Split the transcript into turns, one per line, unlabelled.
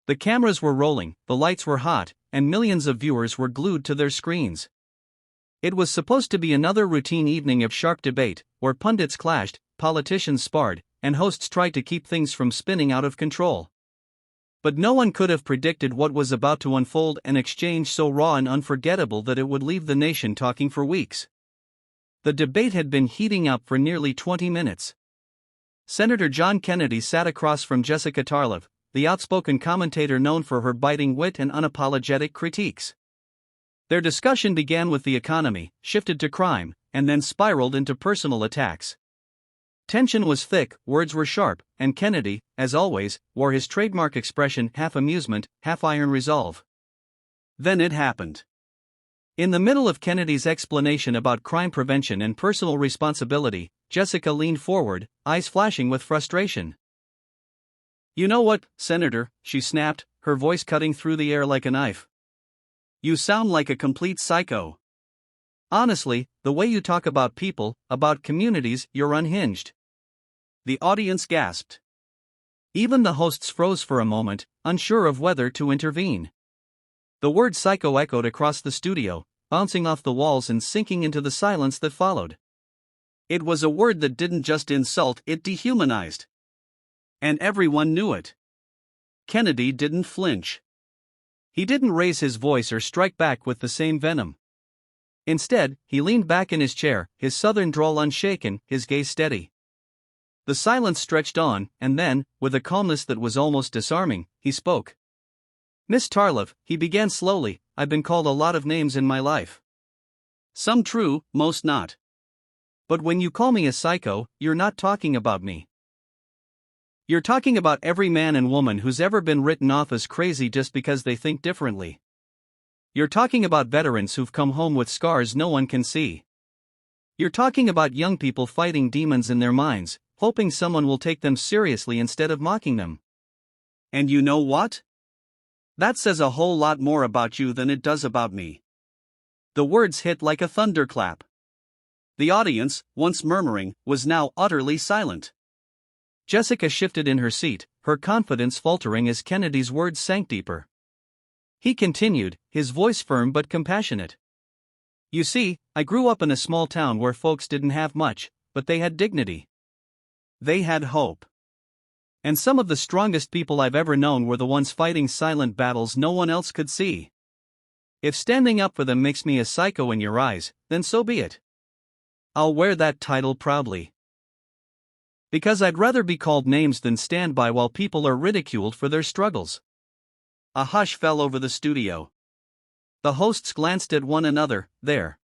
The cameras were rolling, the lights were hot, and millions of viewers were glued to their screens. It was supposed to be another routine evening of sharp debate, where pundits clashed, politicians sparred, and hosts tried to keep things from spinning out of control. But no one could have predicted what was about to unfold, an exchange so raw and unforgettable that it would leave the nation talking for weeks. The debate had been heating up for nearly 20 minutes. Senator John Kennedy sat across from Jessica Tarlov, the outspoken commentator known for her biting wit and unapologetic critiques. Their discussion began with the economy, shifted to crime, and then spiraled into personal attacks. Tension was thick, words were sharp, and Kennedy, as always, wore his trademark expression, half amusement, half iron resolve. Then it happened. In the middle of Kennedy's explanation about crime prevention and personal responsibility, Jessica leaned forward, eyes flashing with frustration. "You know what, Senator," she snapped, her voice cutting through the air like a knife. "You sound like a complete psycho. Honestly, the way you talk about people, about communities, you're unhinged." The audience gasped. Even the hosts froze for a moment, unsure of whether to intervene. The word psycho echoed across the studio, bouncing off the walls and sinking into the silence that followed. It was a word that didn't just insult, it dehumanized. And everyone knew it. Kennedy didn't flinch. He didn't raise his voice or strike back with the same venom. Instead, he leaned back in his chair, his southern drawl unshaken, his gaze steady. The silence stretched on, and then, with a calmness that was almost disarming, he spoke. "Miss Tarlov," he began slowly, "I've been called a lot of names in my life. Some true, most not. But when you call me a psycho, you're not talking about me. You're talking about every man and woman who's ever been written off as crazy just because they think differently. You're talking about veterans who've come home with scars no one can see. You're talking about young people fighting demons in their minds, hoping someone will take them seriously instead of mocking them. And you know what? That says a whole lot more about you than it does about me." The words hit like a thunderclap. The audience, once murmuring, was now utterly silent. Jessica shifted in her seat, her confidence faltering as Kennedy's words sank deeper. He continued, his voice firm but compassionate. "You see, I grew up in a small town where folks didn't have much, but they had dignity. They had hope. And some of the strongest people I've ever known were the ones fighting silent battles no one else could see. If standing up for them makes me a psycho in your eyes, then so be it. I'll wear that title proudly. Because I'd rather be called names than stand by while people are ridiculed for their struggles." A hush fell over the studio. The hosts glanced at one another, there.